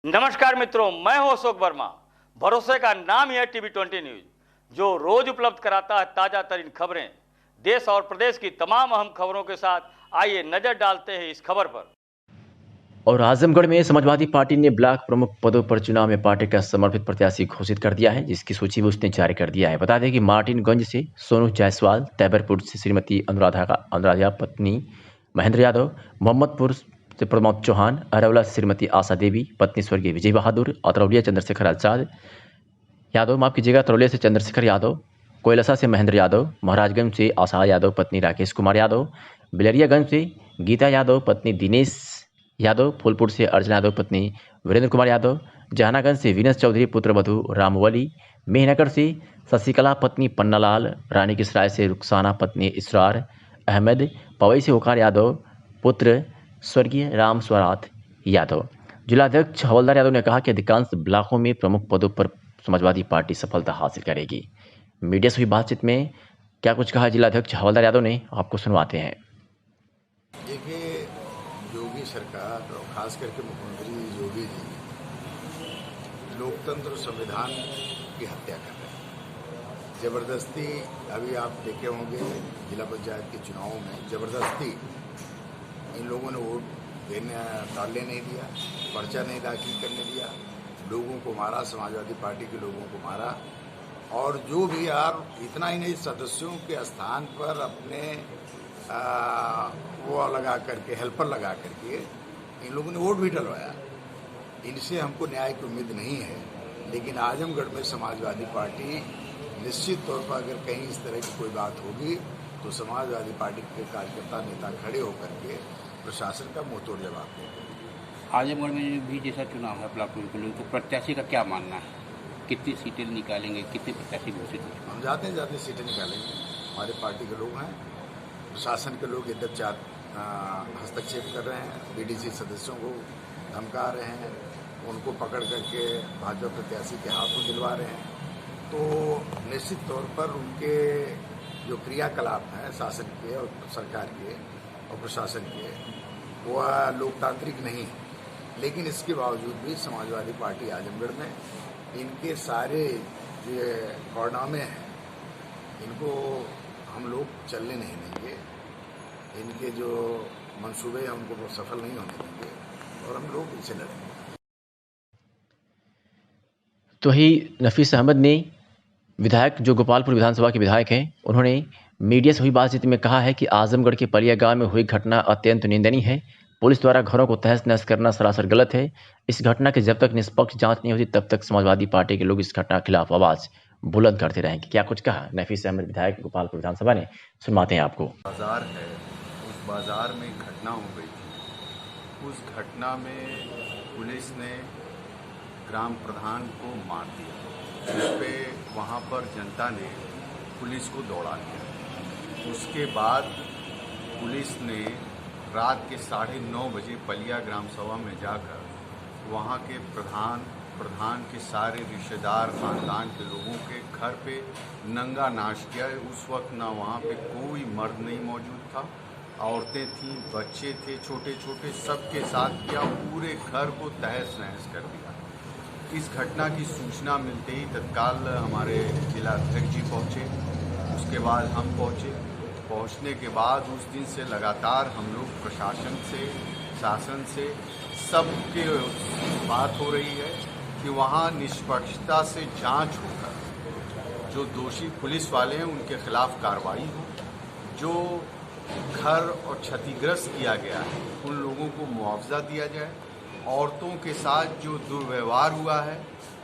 नमस्कार मित्रों, मैं हूं अशोक वर्मा। भरोसे का नाम ही है टीवी20 न्यूज, जो रोज उपलब्ध कराता है ताजा तरीन खबरें। देश और प्रदेश की तमाम अहम खबरों के साथ आइए नजर डालते हैं इस खबर पर। और आजमगढ़ में समाजवादी पार्टी ने ब्लॉक प्रमुख पदों पर चुनाव में पार्टी का समर्पित प्रत्याशी घोषित कर दिया है, जिसकी सूची भी उसने जारी कर दिया है। बता दें कि मार्टिनगंज से सोनू जायसवाल, तैबरपुर से श्रीमती अनुराधा पत्नी महेंद्र यादव, मोहम्मदपुर से प्रमोद चौहान, अरवला से श्रीमती आशा देवी पत्नी स्वर्गीय विजय बहादुर, अतरौलिया चंद्रशेखर आजाद यादव, माफ कीजिएगा, तरौलिया से चंद्रशेखर यादव, कोयलसा से महेंद्र यादव, महाराजगंज से आशा यादव पत्नी राकेश कुमार यादव, बिलरियागंज से गीता यादव पत्नी दिनेश यादव, फूलपुर से अर्चना यादव पत्नी वीरेंद्र कुमार यादव, जहानागंज से विनस चौधरी पुत्र वधु रामवली, मेहनगर से शशिकला पत्नी पन्नालाल, रानी किसराय से रुखसाना पत्नी इसरार अहमद, पवई से ओकार यादव पुत्र स्वर्गीय राम स्वराथ यादव। जिलाध्यक्ष हवलदार यादव ने कहा कि अधिकांश ब्लॉकों में प्रमुख पदों पर समाजवादी पार्टी सफलता हासिल करेगी। मीडिया से हुई बातचीत में क्या कुछ कहा जिलाध्यक्ष हवलदार यादव ने, आपको सुनवाते हैं। देखिए, योगी सरकार और खास करके मुख्यमंत्री योगी जी लोकतंत्र और संविधान की हत्या कर रहे हैं। जबरदस्ती, अभी आप देखे होंगे जिला पंचायत के चुनावों में जबरदस्ती इन लोगों ने वोट डालने नहीं दिया, पर्चा नहीं दाखिल करने दिया, लोगों को मारा, समाजवादी पार्टी के लोगों को मारा। और जो भी यार, इतना ही नहीं, सदस्यों के स्थान पर अपने वो लगा करके, हेल्पर लगा करके इन लोगों ने वोट भी डलवाया। इनसे हमको न्याय की उम्मीद नहीं है। लेकिन आजमगढ़ में समाजवादी पार्टी निश्चित तौर पर अगर कहीं इस तरह की कोई बात होगी तो समाजवादी पार्टी के कार्यकर्ता नेता खड़े होकर के प्रशासन का मुंहतोड़ जवाब देंगे। आजमगढ़ में भी जैसा चुनाव है ब्लॉक के लोग, तो प्रत्याशी का क्या मानना है? कितनी सीटें निकालेंगे, कितने प्रत्याशी घोषित होंगे? हम जाते सीटें निकालेंगे। हमारे पार्टी के लोग हैं, प्रशासन के लोग इधर हस्तक्षेप कर रहे हैं, बीडीसी सदस्यों को धमका रहे हैं, उनको पकड़ करके भाजपा प्रत्याशी के हाथों दिलवा रहे हैं। तो निश्चित तौर पर उनके जो क्रियाकलाप हैं शासन के और सरकार के और प्रशासन के, वह लोकतांत्रिक नहीं है। लेकिन इसके बावजूद भी समाजवादी पार्टी आजमगढ़ में इनके सारे जो कारनामे हैं, इनको हम लोग चलने नहीं देंगे। इनके जो मंसूबे हैं उनको वो सफल नहीं होने देंगे और हम लोग इनसे लड़ेंगे। तो ही नफीस अहमद ने, विधायक जो गोपालपुर विधानसभा के विधायक हैं, उन्होंने मीडिया से हुई बातचीत में कहा है कि आजमगढ़ के पलिया गांव में हुई घटना अत्यंत निंदनीय है। पुलिस द्वारा घरों को तहस नहस करना सरासर गलत है। इस घटना की जब तक निष्पक्ष जांच नहीं होती तब तक समाजवादी पार्टी के लोग इस घटना के खिलाफ आवाज बुलंद करते रहेंगे। क्या कुछ कहा नफीस अहमद विधायक गोपालपुर विधानसभा ने, सुनवाते हैं आपको। बाजार है, उस बाजार में घटना हो गई थी। उस घटना में पुलिस ने ग्राम प्रधान को मार दिया, जिस पे वहाँ पर जनता ने पुलिस को दौड़ा दिया। उसके बाद पुलिस ने रात के 9:30 बजे पलिया ग्राम सभा में जाकर वहाँ के प्रधान के सारे रिश्तेदार, खानदान के लोगों के घर पे नंगा नाच किया। उस वक्त ना वहाँ पे कोई मर्द नहीं मौजूद था, औरतें थीं, बच्चे थे छोटे छोटे, सबके साथ किया, पूरे घर को तहस नहस कर दिया। इस घटना की सूचना मिलते ही तत्काल हमारे जिलाध्यक्ष जी पहुँचे, उसके बाद हम पहुँचने के बाद उस दिन से लगातार हम लोग प्रशासन से, शासन से सबके बात हो रही है कि वहाँ निष्पक्षता से जांच होकर जो दोषी पुलिस वाले हैं उनके खिलाफ कार्रवाई हो, जो घर और क्षतिग्रस्त किया गया है उन लोगों को मुआवजा दिया जाए, औरतों के साथ जो दुर्व्यवहार हुआ है,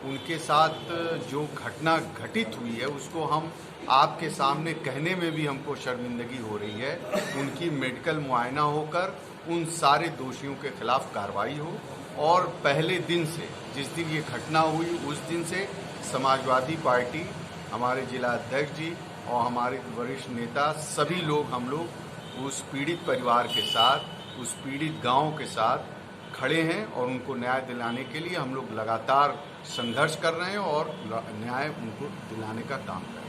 उनके साथ जो घटना घटित हुई है उसको हम आपके सामने कहने में भी हमको शर्मिंदगी हो रही है। उनकी मेडिकल मुआयना होकर उन सारे दोषियों के खिलाफ कार्रवाई हो। और पहले दिन से, जिस दिन ये घटना हुई उस दिन से समाजवादी पार्टी, हमारे जिला अध्यक्ष जी और हमारे वरिष्ठ नेता, सभी लोग, हम लोग उस पीड़ित परिवार के साथ, उस पीड़ित गांव के साथ खड़े हैं और उनको न्याय दिलाने के लिए हम लोग लगातार संघर्ष कर रहे हैं और न्याय उनको दिलाने का काम कर रहे हैं।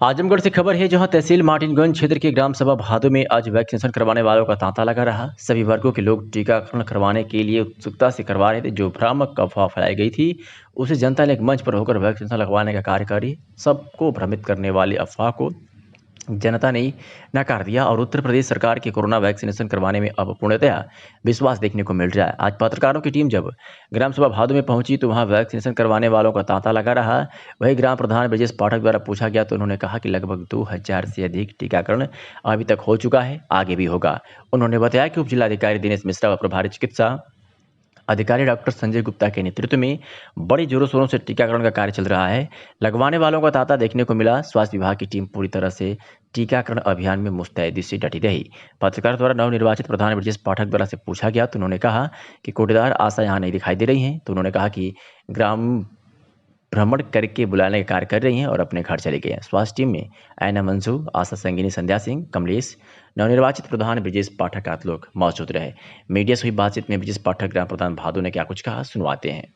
आजमगढ़ से खबर है जहां तहसील मार्टिनगंज क्षेत्र के ग्राम सभा भादो में आज वैक्सीनेशन करवाने वालों का तांता लगा रहा। सभी वर्गों के लोग टीकाकरण करवाने के लिए उत्सुकता से करवा रहे थे। जो भ्रामक अफवाह फैलाई गई थी उसे जनता ने एक मंच पर होकर वैक्सीनेशन लगवाने का कार्य करी। सबको भ्रमित करने वाली अफवाह को जनता ने नकार दिया और उत्तर प्रदेश सरकार के कोरोना वैक्सीनेशन करवाने में अब पूर्णतया विश्वास देखने को मिल रहा है। आज पत्रकारों की टीम जब ग्राम सभा भादो में पहुंची तो वहां वैक्सीनेशन करवाने वालों का तांता लगा रहा। वही ग्राम प्रधान ब्रजेश पाठक द्वारा पूछा गया तो उन्होंने कहा कि लगभग 2000 से अधिक टीकाकरण अभी तक हो चुका है, आगे भी होगा। उन्होंने बताया कि उप जिलाधिकारी दिनेश मिश्रा व प्रभारी चिकित्सा अधिकारी डॉक्टर संजय गुप्ता के नेतृत्व में बड़े जोरों शोरों से टीकाकरण का कार्य चल रहा है। लगवाने वालों का तांता देखने को मिला। स्वास्थ्य विभाग की टीम पूरी तरह से टीकाकरण अभियान में मुस्तैदी से डटी रही। पत्रकार द्वारा नवनिर्वाचित प्रधान ब्रजेश पाठक द्वारा से पूछा गया तो उन्होंने कहा कि कोटेदार आशा यहाँ नहीं दिखाई दे रही हैं। तो उन्होंने कहा कि ग्राम भ्रमण करके बुलाने का कार्य कर रही हैं और अपने घर चले गए हैं। स्वास्थ्य टीम में ऐना मंजू, आशा संगिनी, संध्या सिंह, कमलेश, नवनिर्वाचित प्रधान ब्रजेश पाठक आदि लोग मौजूद रहे। मीडिया से हुई बातचीत में ब्रजेश पाठक ग्राम प्रधान भादो ने क्या कुछ कहा, सुनवाते हैं।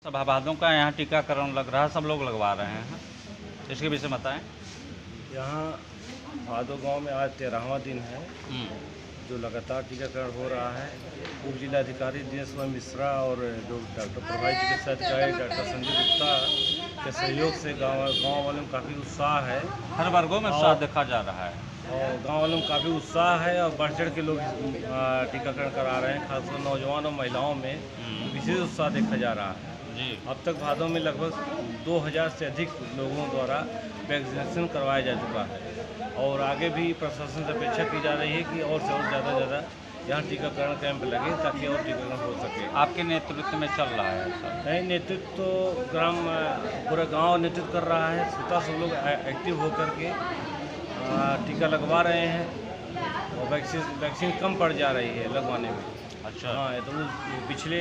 सभा भादों का यहाँ टीकाकरण लग रहा है, सब लोग लगवा रहे हैं, इसके विषय बताएं। यहाँ भादो गांव में आज 13वां दिन है जो लगातार टीकाकरण हो रहा है। उप जिलाधिकारी दिनेश मिश्रा और डॉक्टर प्रभारी चिकित्सा अधिकारी डॉक्टर संजय गुप्ता के सहयोग से गांव वालों में काफ़ी उत्साह है। हर वर्गों में उत्साह देखा जा रहा है और गांव वालों में काफ़ी उत्साह है और बढ़ चढ़ के लोग टीकाकरण करा रहे हैं। खासकर नौजवान और महिलाओं में विशेष उत्साह देखा जा रहा है जी। अब तक भादों में लगभग 2000 से अधिक लोगों द्वारा वैक्सीनेशन करवाया जा चुका है और आगे भी प्रशासन से अपेक्षा की जा रही है कि और से और ज़्यादा यहाँ टीकाकरण कैंप लगे ताकि और टीकाकरण हो सके। आपके नेतृत्व में चल रहा है सर? नहीं, नेतृत्व तो पूरा गांव नेतृत्व कर रहा है। स्वतः सब लोग एक्टिव होकर के टीका लगवा रहे हैं और वैक्सीन कम पड़ जा रही है लगवाने में। अच्छा। हाँ, तो पिछले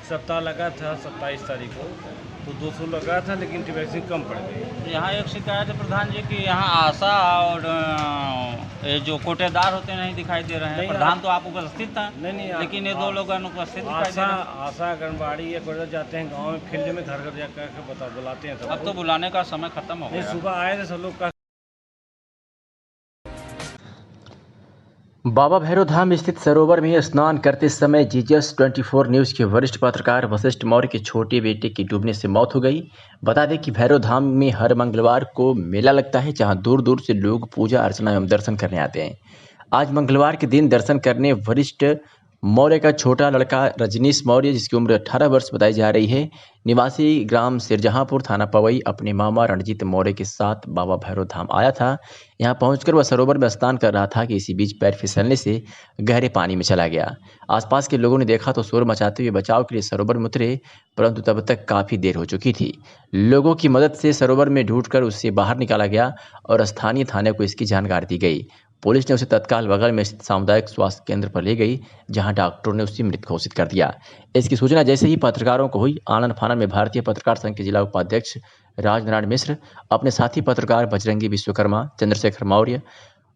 सप्ताह लगा था 27 तारीख को तो 200 लगा था लेकिन वैक्सीन कम पड़ गई। यहाँ एक शिकायत है प्रधान जी कि यहाँ आशा और ये जो कोटेदार होते नहीं दिखाई दे रहे हैं। प्रधान तो आप उपस्थित था, नहीं, लेकिन ये 2 लोग अनुपस्थित दिखाई दे रहे हैं। आशा आंगनबाड़ी या कोटेदार जाते हैं गाँव में फील्ड में घर जाकर बुलाते हैं। अब तो बुलाने का समय खत्म हो गया। सुबह आए थे सब लोग का। बाबा भैरव धाम स्थित सरोवर में स्नान करते समय जीजस 24 न्यूज़ के वरिष्ठ पत्रकार वशिष्ठ मौर्य के छोटे बेटे की डूबने से मौत हो गई। बता दें कि भैरव धाम में हर मंगलवार को मेला लगता है जहां दूर दूर से लोग पूजा अर्चना एवं दर्शन करने आते हैं। आज मंगलवार के दिन दर्शन करने वरिष्ठ मौर्य का छोटा लड़का रजनीश मौर्य, जिसकी उम्र 18 वर्ष बताई जा रही है, निवासी ग्राम सिरजहाँपुर, थाना पवई, अपने मामा रणजीत मौर्य के साथ बाबा भैरव धाम आया था। यहां पहुंचकर वह सरोवर में स्नान कर रहा था कि इसी बीच पैर फिसलने से गहरे पानी में चला गया। आसपास के लोगों ने देखा तो शोर मचाते हुए बचाव के लिए सरोवर में उतरे, परंतु तब तक काफ़ी देर हो चुकी थी। लोगों की मदद से सरोवर में ढूंढकर उसे बाहर निकाला गया और स्थानीय थाने को इसकी जानकारी दी गई। पुलिस ने उसे तत्काल बगल में स्थित सामुदायिक स्वास्थ्य केंद्र पर ले गई, जहां डॉक्टरों ने उसे मृत घोषित कर दिया। इसकी सूचना जैसे ही पत्रकारों को हुई, आनन फानन में भारतीय पत्रकार संघ के जिला उपाध्यक्ष राजनारायण मिश्र, अपने साथी पत्रकार बजरंगी विश्वकर्मा, चंद्रशेखर मौर्य,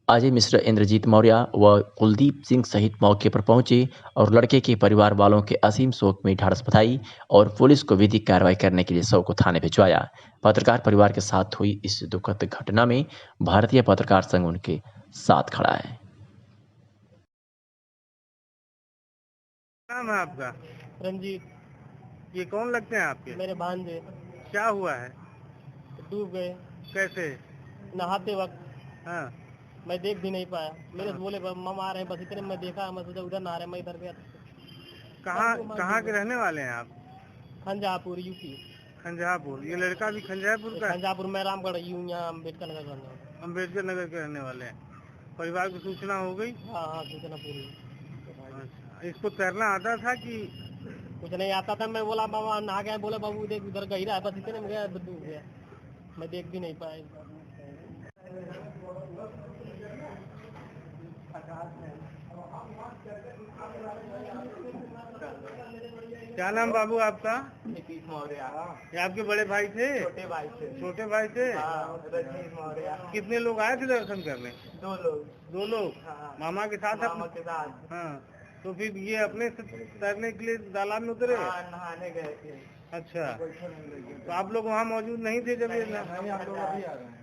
अजय मिश्र, इंद्रजीत मौर्य व कुलदीप सिंह सहित मौके पर पहुंचे और लड़के के परिवार वालों के असीम शोक में ढाढ़स बधाई और पुलिस को विधिक कार्रवाई करने के लिए शव को थाने भिजवाया। पत्रकार परिवार के साथ हुई इस दुखद घटना में भारतीय पत्रकार संघ उनके साथ खड़ा है। नाम है आपका? रंजीत। ये कौन लगते हैं आपके? मेरे भांजे। क्या हुआ है? डूब गए। कैसे? नहाते वक्त। हाँ। मैं देख भी नहीं पाया। मेरे से बोले मम आ रहे हैं, बस इतने मैं देखा, मैं सोचा उधर नहा रहे, मैं इधर गया। कहाँ के रहने वाले हैं आप? खंजापुर, यूपी। खंजापुर। ये लड़का भी खंजापुर का? खंजापुर में रामगढ़, यहाँ अम्बेडकर नगर रहने। अम्बेडकर नगर के रहने वाले हैं। परिवार को सूचना हो गई? हाँ, सूचना पूरी। अच्छा, इसको तैरना आता था कि? कुछ नहीं आता था। मैं बोला मामा नहा गया, बोले बाबू देख उधर गहरा है, बस इतने में गया, डूब गया। मैं देख भी नहीं पाया। क्या नाम बाबू आपका? नीतीश मौर्य। ये आपके बड़े भाई थे? छोटे भाई थे। छोटे भाई थे? रजनीश मौर्य। कितने लोग आए थे दर्शन करने? 2 लोग। 2 लोग? हाँ। मामा के साथ? मामा के साथ। हाँ। तो फिर ये अपने से तैरने के लिए तालाब में उतरे? हाँ, नहाने गए थे। अच्छा, तो आप लोग वहाँ मौजूद नहीं थे जब ये नहीं, आप लोग अभी आ रहे हैं।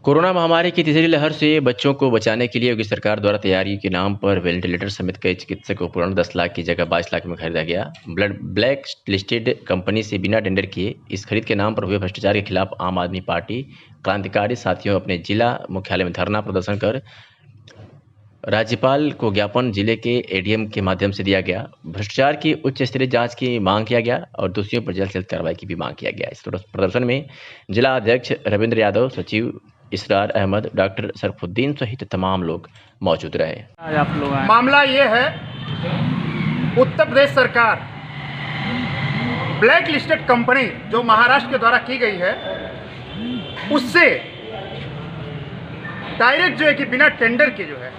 कोरोना महामारी की तीसरी लहर से बच्चों को बचाने के लिए योगी सरकार द्वारा तैयारी के नाम पर वेंटिलेटर समेत कई चिकित्सक उपकरण 10 लाख की जगह 22 लाख में खरीदा गया। ब्लैक लिस्टेड कंपनी से बिना टेंडर किए इस खरीद के नाम पर हुए भ्रष्टाचार के खिलाफ आम आदमी पार्टी क्रांतिकारी साथियों अपने जिला मुख्यालय में धरना प्रदर्शन कर राज्यपाल को ज्ञापन जिले के एडीएम के माध्यम से दिया गया। भ्रष्टाचार की उच्च स्तरीय जांच की मांग किया गया और दोषियों पर जल्द से जल्द कार्रवाई की भी मांग किया गया। इस प्रदर्शन में जिला अध्यक्ष रविंद्र यादव, सचिव इसरार अहमद, डॉक्टर सरफुद्दीन सहित तमाम लोग मौजूद रहे। मामला ये है, उत्तर प्रदेश सरकार ब्लैक लिस्टेड कंपनी जो महाराष्ट्र के द्वारा की गई है उससे डायरेक्ट जो है कि बिना टेंडर के जो है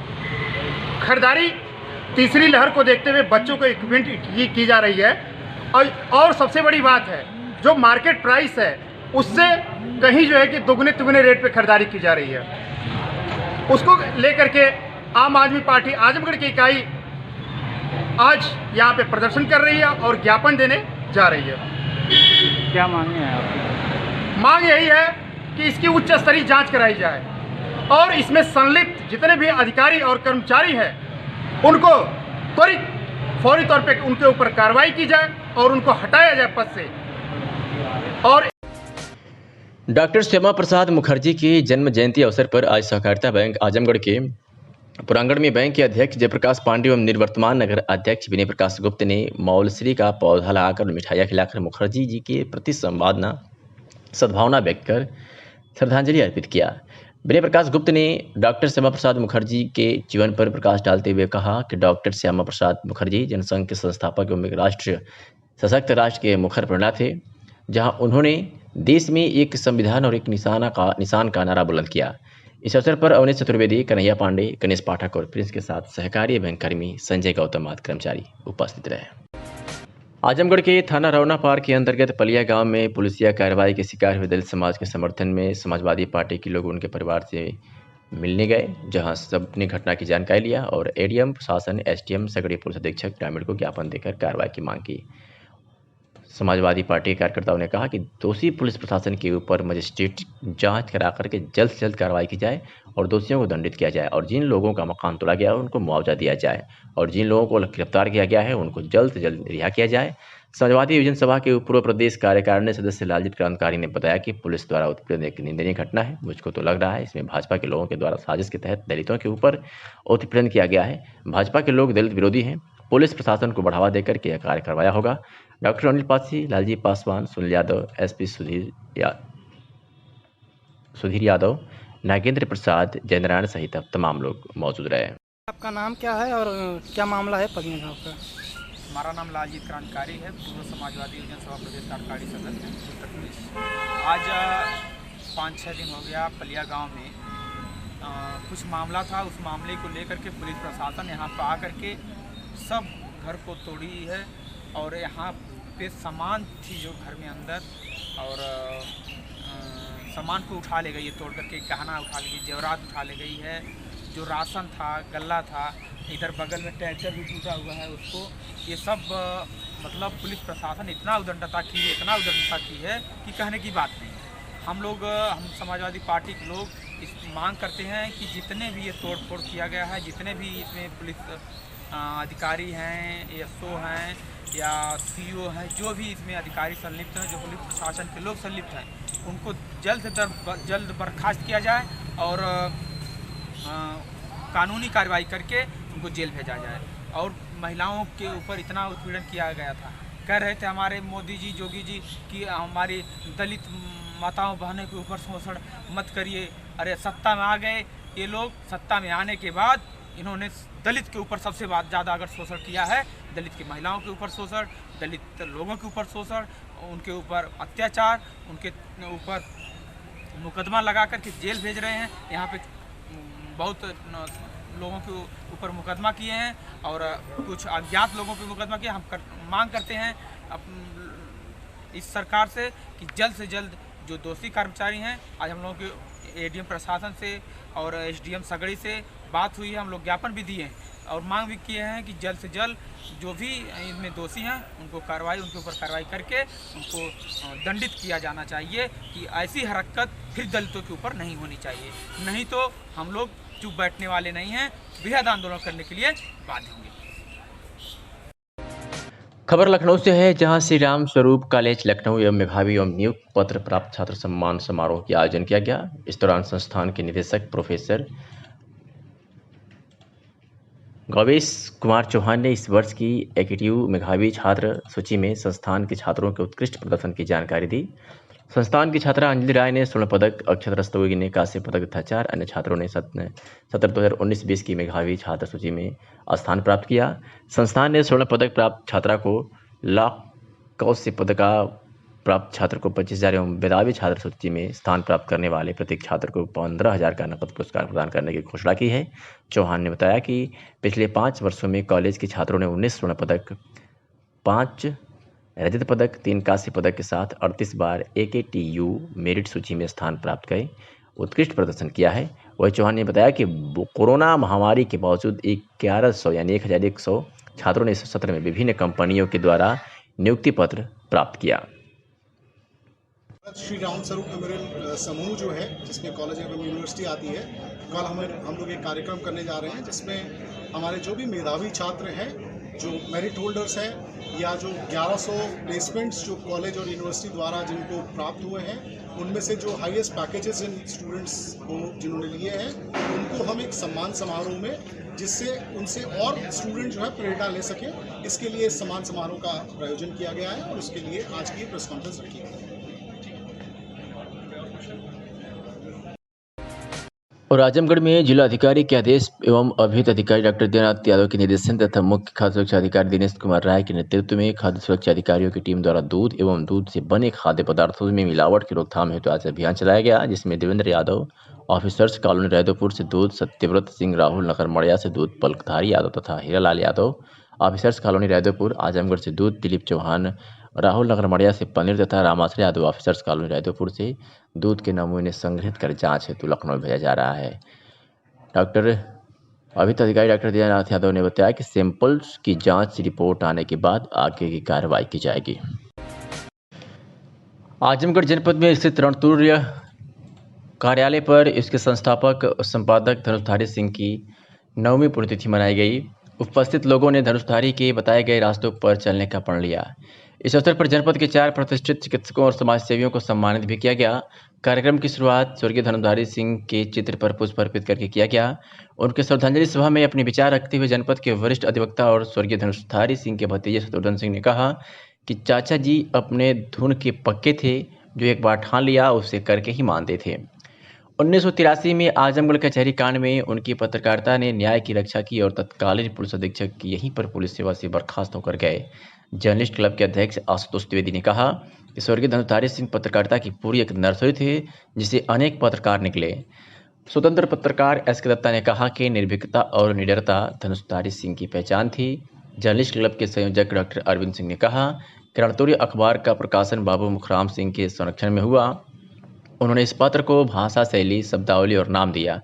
खरीदारी तीसरी लहर को देखते हुए बच्चों को इक्विपमेंट की जा रही है। और सबसे बड़ी बात है, जो मार्केट प्राइस है उससे कहीं जो है कि दुगने रेट पे खरीदारी की जा रही है। उसको लेकर के आम आदमी पार्टी आजमगढ़ की इकाई आज यहाँ पे प्रदर्शन कर रही है और ज्ञापन देने जा रही है। क्या मांगे हैं आपकी? मांग यही है कि इसकी उच्च स्तरीय जांच कराई जाए और इसमें संलिप्त जितने भी अधिकारी और कर्मचारी हैं उनको त्वरित फौरी तौर पे उनके ऊपर कार्रवाई की जाए और उनको हटाया जाए पद से। और डॉक्टर श्यामा प्रसाद मुखर्जी की जन्म जयंती अवसर पर आज सहकारिता बैंक आजमगढ़ के पुरांगण में बैंक के अध्यक्ष जयप्रकाश पांडे एवं निवर्तमान नगर अध्यक्ष विनय प्रकाश गुप्त ने मौलश्री का पौधा लगाकर मिठाइयाँ खिलाकर मुखर्जी जी के प्रति सद्भावना व्यक्त कर श्रद्धांजलि अर्पित किया। विनय प्रकाश गुप्त ने डॉक्टर श्यामा प्रसाद मुखर्जी के जीवन पर प्रकाश डालते हुए कहा कि डॉक्टर श्यामा प्रसाद मुखर्जी जनसंघ के संस्थापक एवं राष्ट्र सशक्त राष्ट्र के मुखर प्रेरणा थे, जहां उन्होंने देश में एक संविधान और एक निशान का नारा बुलंद किया। इस अवसर पर अवनीश चतुर्वेदी, कन्हैया पांडे, गणेश पाठक और प्रिंस के साथ सहकारी बैंक कर्मी संजय गौतम आदि कर्मचारी उपस्थित रहे। आजमगढ़ के थाना रौना पार के अंतर्गत पलिया गांव में पुलिसिया कार्रवाई के शिकार हुए दलित समाज के समर्थन में समाजवादी पार्टी के लोग उनके परिवार से मिलने गए, जहां सबने घटना की जानकारी लिया और एडीएम प्रशासन, एसडीएम, सगड़ी पुलिस अधीक्षक ग्रामीण को ज्ञापन देकर कार्रवाई की मांग की। समाजवादी पार्टी के कार्यकर्ताओं ने कहा कि दोषी पुलिस प्रशासन के ऊपर मजिस्ट्रेट जांच करा करके जल्द से जल्द कार्रवाई की जाए और दोषियों को दंडित किया जाए और जिन लोगों का मकान तोड़ा गया है उनको मुआवजा दिया जाए और जिन लोगों को गिरफ्तार किया गया है उनको जल्द से जल्द रिहा किया जाए। समाजवादी योजना सभा के पूर्व प्रदेश कार्यकारिणी सदस्य लालजीत क्रांतिकारी ने बताया कि पुलिस द्वारा उत्पीड़न एक निंदनीय घटना है। मुझको तो लग रहा है इसमें भाजपा के लोगों के द्वारा साजिश के तहत दलितों के ऊपर उत्पीड़न किया गया है। भाजपा के लोग दलित विरोधी हैं। पुलिस प्रशासन को बढ़ावा देकर के यह कार्य करवाया होगा। डॉक्टर अनिल पासी, लालजी पासवान, सुनील यादव, एसपी सुधीर यादव, नागेंद्र प्रसाद, जयनारायण सहित तमाम लोग मौजूद रहे। आपका नाम क्या है और क्या मामला है पगनी गाँव का? हमारा नाम लालजीत क्रांतिकारी है, पूर्व समाजवादी योजना सभा प्रदेश कार्यकारी सदस्य उत्तर प्रदेश। आज 5-6 दिन हो गया पलिया गांव में कुछ मामला था। उस मामले को लेकर के पुलिस प्रशासन यहाँ पर आकर के सब घर को तोड़ी है और यहाँ पे सामान थी जो घर में अंदर और सामान को उठा ले गई है, तोड़ करके गहना उठा ले गई, जेवरात उठा ले गई है। जो राशन था, गल्ला था, इधर बगल में ट्रैक्टर भी टूटा हुआ है उसको, ये सब मतलब पुलिस प्रशासन इतना उद्दंडता की है कि कहने की बात नहीं। हम समाजवादी पार्टी के लोग इस मांग करते हैं कि जितने भी ये तोड़ फोड़ किया गया है, जितने भी इसमें पुलिस अधिकारी हैं, एसओ हैं या सीओ हैं, जो भी इसमें अधिकारी संलिप्त हैं, जो पुलिस प्रशासन के लोग संलिप्त हैं, उनको जल्द से जल्द बर्खास्त किया जाए और कानूनी कार्रवाई करके उनको जेल भेजा जाए। और महिलाओं के ऊपर इतना उत्पीड़न किया गया था, कह रहे थे हमारे मोदी जी, योगी जी कि हमारी दलित माताओं बहनों के ऊपर शोषण मत करिए। अरे सत्ता में आ गए ये लोग, सत्ता में आने के बाद इन्होंने दलित के ऊपर सबसे ज़्यादा अगर शोषण किया है, दलित की महिलाओं के ऊपर शोषण, दलित लोगों के ऊपर शोषण, उनके ऊपर अत्याचार, उनके ऊपर मुकदमा लगा कर के जेल भेज रहे हैं। यहाँ पे बहुत लोगों के ऊपर मुकदमा किए हैं और कुछ अज्ञात लोगों पे मुकदमा किए। हम मांग करते हैं इस सरकार से कि जल्द से जल्द जो दोषी कर्मचारी हैं, आज हम लोगों के एडीएम प्रशासन से और एसडीएम सगड़ी से बात हुई है, हम लोग ज्ञापन भी दिए हैं और मांग भी किए हैं कि जल्द से जल्द जो भी इनमें दोषी हैं उनके ऊपर कार्रवाई करके उनको दंडित किया जाना चाहिए कि ऐसी हरकत फिर दलितों के ऊपर नहीं होनी चाहिए। नहीं तो हम लोग चुप बैठने वाले नहीं हैं, बृहद आंदोलन करने के लिए बाध्य होंगे। खबर लखनऊ से है, जहां श्री राम स्वरूप कॉलेज लखनऊ एवं मेधावी एवं नियुक्त पत्र प्राप्त छात्र सम्मान समारोह का आयोजन किया गया। इस दौरान संस्थान के निदेशक प्रोफेसर गौवेश कुमार चौहान ने इस वर्ष की एक्टिव मेधावी छात्र सूची में संस्थान के छात्रों के उत्कृष्ट प्रदर्शन की जानकारी दी। संस्थान की छात्रा अंजलि राय ने स्वर्ण पदक, अक्षत रस्तोगी ने कांस्य पदक तथा 4 अन्य छात्रों ने सत्र 2019-20 की मेधावी छात्र सूची में स्थान प्राप्त किया। संस्थान ने स्वर्ण पदक प्राप्त छात्रा को लाख, कौशल पदक प्राप्त छात्र को 25,000 एवं मेधावी छात्र सूची में स्थान प्राप्त करने वाले प्रत्येक छात्र को 15,000 का नकद पुरस्कार प्रदान करने की घोषणा की है। चौहान ने बताया कि पिछले 5 वर्षों में कॉलेज के छात्रों ने 19 स्वर्ण पदक, 5 रजत पदक, 3 कांस्य पदक के साथ 38 बार AKTU मेरिट सूची में स्थान प्राप्त कर उत्कृष्ट प्रदर्शन किया है। वही चौहान ने बताया कि कोरोना महामारी के बावजूद 1100 यानी 1100 छात्रों ने इस सत्र में विभिन्न कंपनियों के द्वारा नियुक्ति पत्र प्राप्त किया। श्री राम स्वरूप मेमोरियल समूह जो है, जिसमें कॉलेज एवं यूनिवर्सिटी आती है, कल हम लोग एक कार्यक्रम करने जा रहे हैं जिसमें हमारे जो भी मेधावी छात्र हैं, जो मेरिट होल्डर्स हैं या जो 1100 प्लेसमेंट्स जो कॉलेज और यूनिवर्सिटी द्वारा जिनको प्राप्त हुए हैं, उनमें से जो हाईएस्ट पैकेजेस इन स्टूडेंट्स को जिन्होंने लिए हैं, उनको हम एक सम्मान समारोह में, जिससे उनसे और स्टूडेंट जो है प्रेरणा ले सकें, इसके लिए सम्मान समारोह का आयोजन किया गया है और उसके लिए आज की प्रेस कॉन्फ्रेंस रखी गई है। और आजमगढ़ में जिला अधिकारी के आदेश एवं अभिहित अधिकारी डॉक्टर देवनाथ यादव के निर्देशन तथा मुख्य खाद्य सुरक्षा अधिकारी दिनेश कुमार राय के नेतृत्व में खाद्य सुरक्षा अधिकारियों की टीम द्वारा दूध एवं दूध से बने खाद्य पदार्थों में मिलावट की रोकथाम हेतु आज अभियान चलाया गया, जिसमें देवेंद्र यादव ऑफिसर्स कॉलोनी रैदोपुर से दूध, सत्यव्रत सिंह राहुल नगर मड़िया से दूध, पलकधारी यादव तथा हीरालाल यादव ऑफिसर्स कॉलोनी रैदोपुर आजमगढ़ से दूध, दिलीप चौहान राहुल नगर मड़िया से पनीर तथा रामाश्रय यादव ऑफिसर्स कॉलोनी रैदोपुर से दूध के नमूने संग्रहित कर जांच हेतु लखनऊ भेजा जा रहा है। डॉक्टर अभिहित अधिकारी डॉक्टर देवनाथ यादव ने बताया कि सैंपल्स की जांच रिपोर्ट आने के बाद आगे की कार्रवाई की जाएगी। आजमगढ़ जनपद में स्थित रणतुर्य कार्यालय पर इसके संस्थापक और संपादक धनुषधारी सिंह की 9वीं पुण्यतिथि मनाई गई। उपस्थित लोगों ने धनुषधारी के बताए गए रास्तों पर चलने का प्रण लिया। इस अवसर पर जनपद के 4 प्रतिष्ठित चिकित्सकों और समाज सेवियों को सम्मानित भी किया गया। कार्यक्रम की शुरुआत स्वर्गीय धनुषधारी सिंह के चित्र पर पुष्प अर्पित करके किया गया। उनके श्रद्धांजलि सभा में अपने विचार रखते हुए जनपद के वरिष्ठ अधिवक्ता और स्वर्गीय धनुषधारी सिंह के भतीजे शत्रुघ्न सिंह ने कहा कि चाचा जी अपने धुन के पक्के थे, जो एक बार ठान लिया उसे करके ही मानते थे। 1983 में आजमगढ़ कचहरी कांड में उनकी पत्रकारिता ने न्याय की रक्षा की और तत्कालीन पुलिस अधीक्षक यहीं पर पुलिस सेवा से बर्खास्त होकर गए। जर्नलिस्ट क्लब के अध्यक्ष आशुतोष द्विवेदी ने कहा कि स्वर्गीय धनुषधारी सिंह पत्रकारिता की पूरी एक नर्सरी थे, जिसे अनेक पत्रकार निकले। स्वतंत्र पत्रकार SK दत्ता ने कहा कि निर्भीकता और निडरता धनुषधारी सिंह की पहचान थी। जर्नलिस्ट क्लब के संयोजक डॉक्टर अरविंद सिंह ने कहा कि रणतुर्य अखबार का प्रकाशन बाबू मुखराम सिंह के संरक्षण में हुआ। उन्होंने इस पत्र को भाषा शैली, शब्दावली और नाम दिया।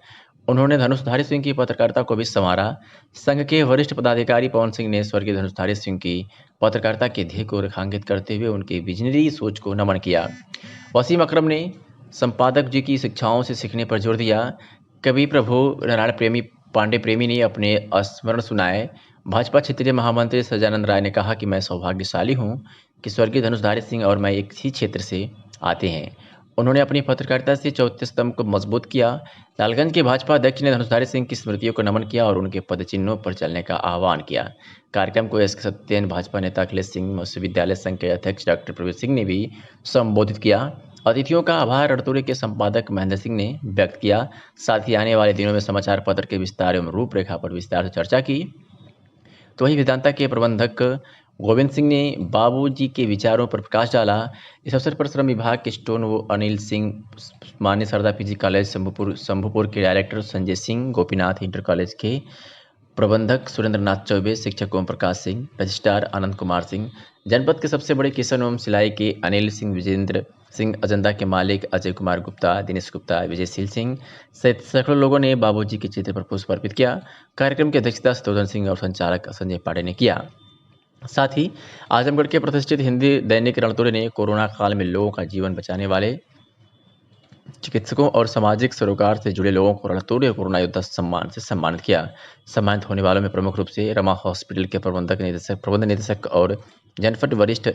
उन्होंने धनुषधारी सिंह की पत्रकारिता को भी संवारा। संघ के वरिष्ठ पदाधिकारी पवन सिंह ने स्वर्गीय धनुषधारी सिंह की पत्रकारिता के ध्येय को रेखांकित करते हुए उनकी विजनरी सोच को नमन किया। वसीम अकरम ने संपादक जी की शिक्षाओं से सीखने पर जोर दिया। कवि प्रभु नारायण प्रेमी पांडे प्रेमी ने अपने स्मरण सुनाए। भाजपा क्षेत्रीय महामंत्री सजानंद राय ने कहा कि मैं सौभाग्यशाली हूं कि स्वर्गीय धनुषधारी सिंह और मैं एक ही क्षेत्र से आते हैं। उन्होंने अपनी पत्रकारिता से चौथे स्तंभ को मजबूत किया। लालगंज के भाजपा अध्यक्ष ने धनुषधारी सिंह की स्मृतियों को नमन किया और उनके पदचिन्हों पर चलने का आह्वान किया। कार्यक्रम को SK सत्येन, भाजपा नेता अखिलेश सिंह, विश्वविद्यालय संघ के अध्यक्ष डॉक्टर प्रवीण सिंह ने भी संबोधित किया। अतिथियों का आभार रणतुर्य के संपादक महेंद्र सिंह ने व्यक्त किया। साथ ही आने वाले दिनों में समाचार पत्र के विस्तार एवं रूपरेखा पर विस्तार से चर्चा की। तो वही वेदांता के प्रबंधक गोविंद सिंह ने बाबूजी के विचारों पर प्रकाश डाला। इस अवसर पर श्रम विभाग के स्टोन वो अनिल सिंह, मान्य शारदा PG कॉलेज शंभुपुर के director Sanjay Singh, Gopinath inter college के प्रबंधक सुरेंद्र नाथ चौबे, शिक्षक ओम प्रकाश सिंह, रजिस्ट्रार आनंद कुमार सिंह, जनपद के सबसे बड़े किसान एवं सिलाई के अनिल सिंह, विजेंद्र सिंह अजंता के मालिक अजय कुमार गुप्ता, दिनेश गुप्ता, विजयशील सिंह सहित सैकड़ों लोगों ने बाबूजी के चित्र पर पुष्प अर्पित किया। कार्यक्रम की अध्यक्षता शत्रुघ्न सिंह और संचालक संजय पांडे ने किया। साथ ही आजमगढ़ के प्रतिष्ठित हिंदी दैनिक रणतोड़े ने कोरोना काल में लोगों का जीवन बचाने वाले चिकित्सकों और सामाजिक सरोकार से जुड़े लोगों को रणतोड़े कोरोना योद्धा सम्मान से सम्मानित किया। सम्मानित होने वालों में प्रमुख रूप से रमा हॉस्पिटल के प्रबंध निदेशक और जनपद वरिष्ठ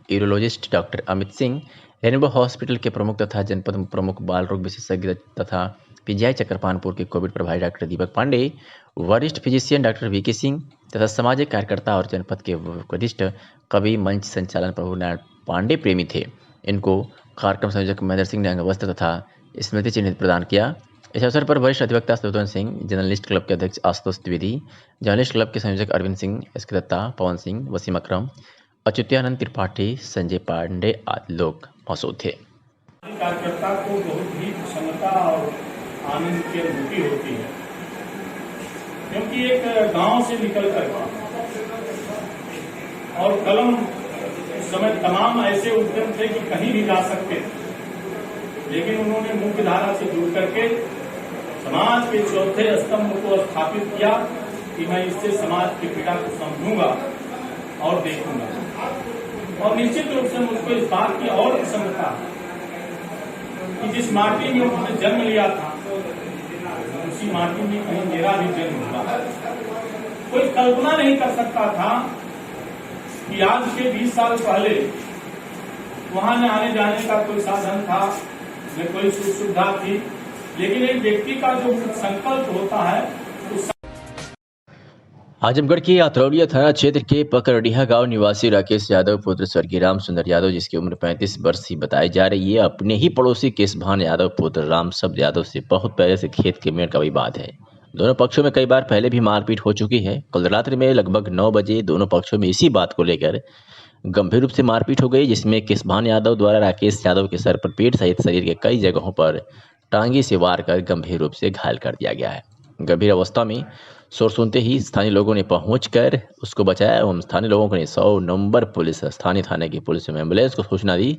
urologist doctor Amit Singh, rainbow hospital के प्रमुख तथा जनपद प्रमुख बाल रोग विशेषज्ञ तथा पीजीआई चक्रपानपुर के कोविड प्रभारी डॉक्टर दीपक पांडे, वरिष्ठ फिजिशियन डॉक्टर वीके सिंह तथा सामाजिक कार्यकर्ता और जनपद के वरिष्ठ कवि मंच संचालन प्रभु नारायण पांडे प्रेमी थे। इनको कार्यक्रम संयोजक महेंद्र सिंह ने अंगवस्त्र तथा स्मृति चिन्ह प्रदान किया। इस अवसर पर वरिष्ठ अधिवक्ता शत्रुघ्न सिंह, जर्नलिस्ट क्लब के अध्यक्ष आशुतोष द्विवेदी, जर्नलिस्ट क्लब के संयोजक अरविंद सिंह, एसके दत्ता, पवन सिंह, वसीम अकरम, अच्युत्यानंद त्रिपाठी, संजय पांडे आदि लोग मौजूद थे। कार्यकर्ता को बहुत ही प्रसन्नता और आनंद की अनुभूति होती है, क्योंकि एक गांव से निकल कर और कलम उस समय तमाम ऐसे उद्यम थे कि कहीं भी जा सकते थे, लेकिन उन्होंने मुख्य धारा से जुड़ करके समाज के चौथे स्तंभ को स्थापित किया कि मैं इससे समाज की पीड़ा को समझूंगा और देखूंगा। और निश्चित रूप से मुझको इस बात की और प्रसन्नता कि जिस माटी में उन्होंने जन्म लिया था उसी माटी में कहीं मेरा भी जन्म हुआ। कोई कल्पना नहीं कर सकता था कि आज के 20 साल पहले वहां न आने जाने का कोई साधन था, न कोई सुख सुविधा थी, लेकिन एक व्यक्ति का जो संकल्प होता है उस आजमगढ़ के अतरौलिया थाना क्षेत्र के पकरडीहा गांव निवासी राकेश यादव पुत्र स्वर्गीय राम सुंदर यादव, जिसकी उम्र 35 वर्ष ही बताई जा रही है, अपने ही पड़ोसी केशभान यादव पुत्र राम शब्द यादव से बहुत पहले से खेत के मेड़ का विवाद है। दोनों पक्षों में कई बार पहले भी मारपीट हो चुकी है। कल रात्रि में लगभग 9 बजे दोनों पक्षों में इसी बात को लेकर गंभीर रूप से मारपीट हो गई, जिसमें केशभान यादव द्वारा राकेश यादव के सर पर पीठ सहित शरीर के कई जगहों पर टांगी से वार कर गंभीर रूप से घायल कर दिया गया है। गंभीर अवस्था में शोर सुनते ही स्थानीय लोगों ने पहुंचकर उसको बचाया एवं स्थानीय लोगों ने 100 नंबर पुलिस स्थानीय थाने की पुलिस में एम्बुलेंस को सूचना दी।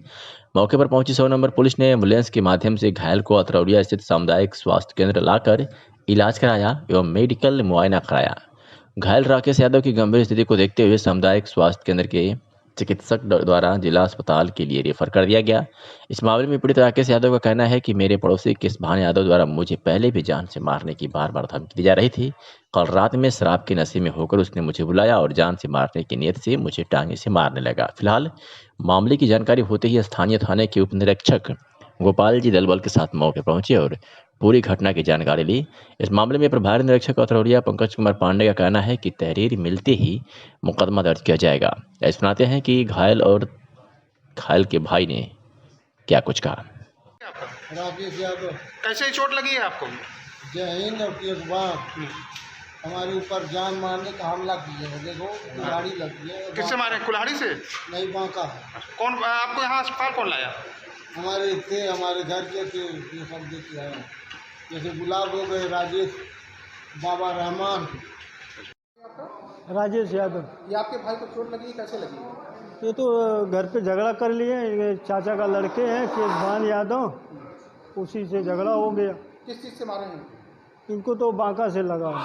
मौके पर पहुंची 100 नंबर पुलिस ने एम्बुलेंस के माध्यम से घायल को अतरौलिया स्थित सामुदायिक स्वास्थ्य केंद्र लाकर इलाज कराया एवं मेडिकल मुआयना कराया। घायल राकेश यादव की गंभीर स्थिति को देखते हुए सामुदायिक स्वास्थ्य केंद्र के चिकित्सक द्वारा जिला अस्पताल के लिए रेफर कर दिया गया। इस मामले में पीड़ित राकेश यादव का कहना है कि मेरे पड़ोसी केशभान यादव द्वारा मुझे पहले भी जान से मारने की बार बार धमकी दी जा रही थी। कल रात में शराब के नशे में होकर उसने मुझे बुलाया और जान से मारने की नीयत से मुझे टांगे से मारने लगा। फिलहाल मामले की जानकारी होते ही स्थानीय थाने के उप निरीक्षक गोपाल जी दलबल के साथ मौके पहुंचे और पूरी घटना की जानकारी ली। इस मामले में प्रभारी निरीक्षक अतरौलिया पंकज कुमार पांडे का कहना है कि तहरीर मिलते ही मुकदमा दर्ज किया जाएगा। ऐसा सुनाते हैं कि घायल के भाई ने क्या कुछ कहा। राकेश यादव। कैसे चोट लगी है आपको? जय हिंद। एक बार हमारे ऊपर जान मारने का हमला किया है, देखो कुल्हाड़ी लगी है। किससे मारे? कुल्हाड़ी से? नहीं, बांका। कौन आपको यहाँ अस्पताल कौन लाया? हमारे घर के थे, ये सब देख आए, जैसे गुलाब हो गए, राजेश, बाबा रहमान। राजेश यादव। ये आपके भाई को चोट लगी, कैसे लगी? ये तो घर पे झगड़ा कर लिए, चाचा का लड़के हैं केशभान यादव, उसी से झगड़ा हो गया। किस चीज़ से मारे हैं? इनको तो बांका से लगा।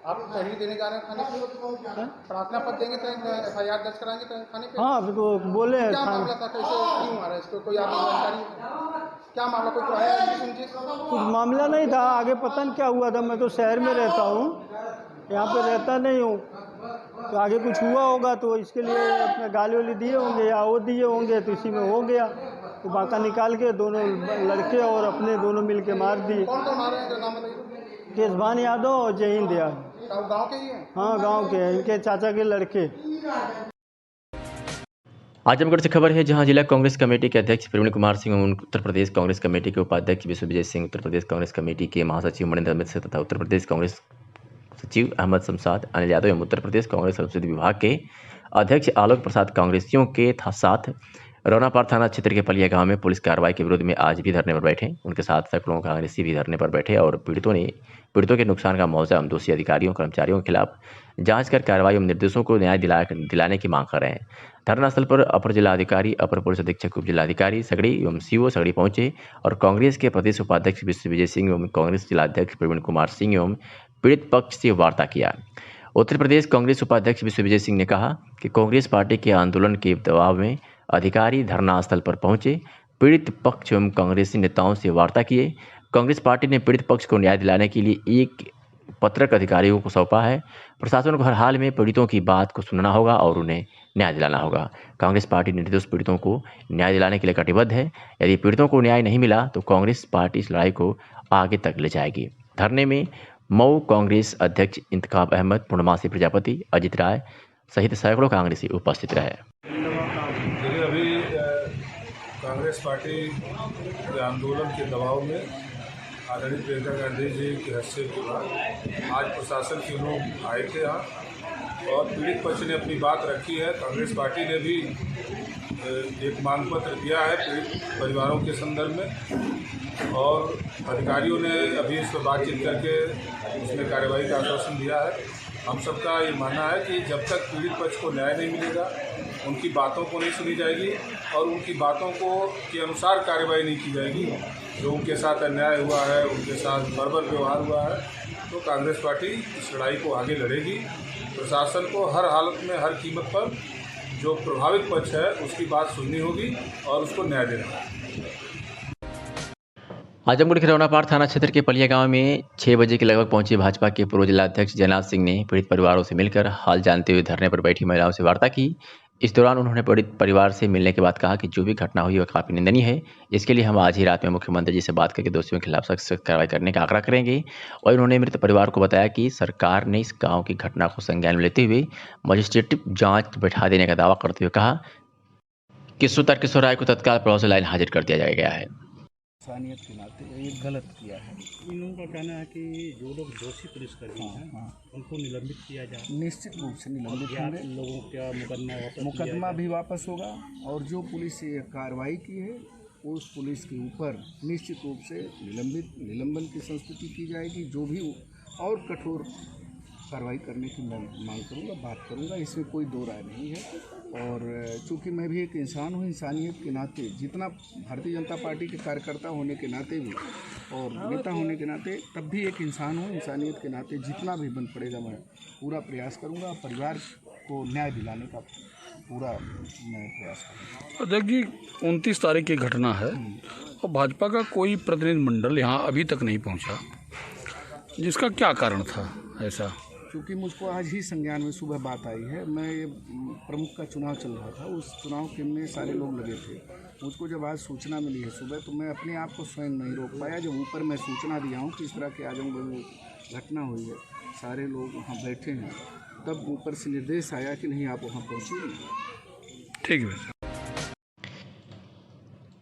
आप तहरीर देने जा रहे हैं थाने पे? प्रार्थना पत्र देंगे तो FIR दर्ज कराएंगे थाने पे? हाँ, तो बोले हैं। क्या मामला था, कैसे क्यों मारा इसको? कोई आपको जानकारी? क्या मामला, कोई आया? कुछ मामला नहीं था, आगे पता नहीं क्या हुआ था। मैं तो शहर में रहता हूँ, यहाँ पे रहता नहीं हूँ, तो आगे कुछ हुआ होगा तो इसके लिए अपने गाली वाली दिए होंगे या वो दिए होंगे, तो इसी में हो गया। तो बांका निकाल के दोनों लड़के और अपने दोनों मिल के मार दिए। कौन कौन मारे हैं, नाम बताइए? केशभान यादव और जय हिंद यादव। गाँव के ही हैं? हाँ, गांव के हैं, इनके चाचा के लड़के। आजमगढ़ से खबर है, जहां जिला कांग्रेस कमेटी के अध्यक्ष प्रवीण कुमार सिंह, उत्तर प्रदेश कांग्रेस कमेटी के उपाध्यक्ष विश्वविजय सिंह, उत्तर प्रदेश कांग्रेस कमेटी के महासचिव मणिंद्र मिश्र तथा उत्तर प्रदेश कांग्रेस सचिव अहमद शमशाद अनिल यादव एवं उत्तर प्रदेश कांग्रेस संसदीय विभाग के अध्यक्ष आलोक प्रसाद कांग्रेसियों के साथ रौनापार थाना क्षेत्र के पलिया गांव में पुलिस कार्रवाई के विरोध में आज भी धरने पर बैठे। उनके साथ सैकड़ों कांग्रेसी भी धरने पर बैठे और पीड़ितों के नुकसान का मुआवजा एवं दोषी अधिकारियों कर्मचारियों के खिलाफ जांच कर कार्रवाई एवं निर्देशों को न्याय दिलाने की मांग कर रहे हैं। धरना स्थल पर अपर जिलाधिकारी, अपर पुलिस अधीक्षक, उप जिलाधिकारी सगड़ी एवं सीओ सगड़ी पहुंचे और कांग्रेस के प्रदेश उपाध्यक्ष विजय सिंह एवं कांग्रेस जिलाध्यक्ष प्रवीण कुमार सिंह एवं पीड़ित पक्ष से वार्ता किया। उत्तर प्रदेश कांग्रेस उपाध्यक्ष विजय सिंह ने कहा कि कांग्रेस पार्टी के आंदोलन के दबाव में अधिकारी धरना स्थल पर पहुंचे, पीड़ित पक्ष एवं कांग्रेसी नेताओं से वार्ता किए। कांग्रेस पार्टी ने पीड़ित पक्ष को न्याय दिलाने के लिए एक पत्रक अधिकारियों को सौंपा है। प्रशासन को हर हाल में पीड़ितों की बात को सुनना होगा और उन्हें न्याय दिलाना होगा। कांग्रेस पार्टी निर्दोष पीड़ितों को न्याय दिलाने के लिए कटिबद्ध है। यदि पीड़ितों को न्याय नहीं मिला तो कांग्रेस पार्टी इस लड़ाई को आगे तक ले जाएगी। धरने में मऊ कांग्रेस अध्यक्ष इंतखाब अहमद, पूर्णमासी प्रजापति, अजित राय सहित सैकड़ों कांग्रेसी उपस्थित रहे। अभी कांग्रेस पार्टी के आंदोलन के दबाव में आदरणीय प्रियंका गांधी जी के हस्तक्षेप के बाद आज प्रशासन के लोग आए थे यहाँ और पीड़ित पक्ष ने अपनी बात रखी है। कांग्रेस पार्टी ने भी एक मांग पत्र दिया है पीड़ित परिवारों के संदर्भ में और अधिकारियों ने अभी इस पर बातचीत करके उसमें कार्रवाई का आश्वासन दिया है। हम सबका ये मानना है कि जब तक पीड़ित पक्ष को न्याय नहीं मिलेगा, उनकी बातों को नहीं सुनी जाएगी और उनकी बातों को के अनुसार कार्रवाई नहीं की जाएगी, जो उनके साथ अन्याय हुआ है, उनके साथ बर्बर व्यवहार हुआ है, तो कांग्रेस पार्टी इस लड़ाई को आगे लड़ेगी। प्रशासन को हर हालत में, हर कीमत पर जो प्रभावित पक्ष है उसकी बात सुननी होगी और उसको न्याय देना है। आजमगढ़ के रौनापार थाना क्षेत्र के पलिया गांव में 6 बजे के लगभग पहुंचे भाजपा के पूर्व जिलाध्यक्ष जयनाथ सिंह ने पीड़ित परिवारों से मिलकर हाल जानते हुए धरने पर बैठी महिलाओं से वार्ता की। इस दौरान उन्होंने पीड़ित परिवार से मिलने के बाद कहा कि जो भी घटना हुई वह काफ़ी निंदनीय है। इसके लिए हम आज ही रात में मुख्यमंत्री जी से बात करके दोषियों के खिलाफ सख्त कार्रवाई करने का आग्रह करेंगे। और उन्होंने मृत परिवार को बताया कि सरकार ने इस गाँव की घटना को संज्ञान में लेते हुए मजिस्ट्रेटिव जाँच बैठा देने का दावा करते हुए कहा कि तर्केश्वर राय को तत्काल प्रभाव से लाइन हाजिर कर दिया गया है। इंसानियत के नाते ये गलत किया है। इन लोगों का कहना है कि जो लोग दोषी पुलिसकर्मी हैं उनको निलंबित किया जाए। निश्चित रूप से निलंबित होंगे। लोगों का मुकदमा भी वापस होगा और जो पुलिस ये कार्रवाई की है उस पुलिस के ऊपर निश्चित रूप से निलंबन की संस्कृति की जाएगी। जो भी और कठोर कार्रवाई करने की मैं मांग करूँगा, बात करूँगा, इसमें कोई दो राय नहीं है। और चूँकि मैं भी एक इंसान हूँ, इंसानियत के नाते जितना भारतीय जनता पार्टी के कार्यकर्ता होने के नाते भी और नेता होने के नाते तब भी एक इंसान हूँ, इंसानियत के नाते जितना भी बन पड़ेगा मैं पूरा प्रयास करूँगा। परिवार को न्याय दिलाने का पूरा मैं प्रयास करूँगा। देखिए 29 तारीख की घटना है और भाजपा का कोई प्रतिनिधि मंडल यहाँ अभी तक नहीं पहुँचा, जिसका क्या कारण था ऐसा? क्योंकि मुझको आज ही संज्ञान में सुबह बात आई है। मैं ये प्रमुख का चुनाव चल रहा था, उस चुनाव के में सारे लोग लगे थे। मुझको जब आज सूचना मिली है सुबह तो मैं अपने आप को स्वयं नहीं रोक पाया। जब ऊपर मैं सूचना दिया हूँ कि इस तरह के आजमगढ़ में घटना हुई है, सारे लोग वहाँ बैठे हैं, तब ऊपर से निर्देश आया कि नहीं आप वहाँ पहुँचिए। ठीक है।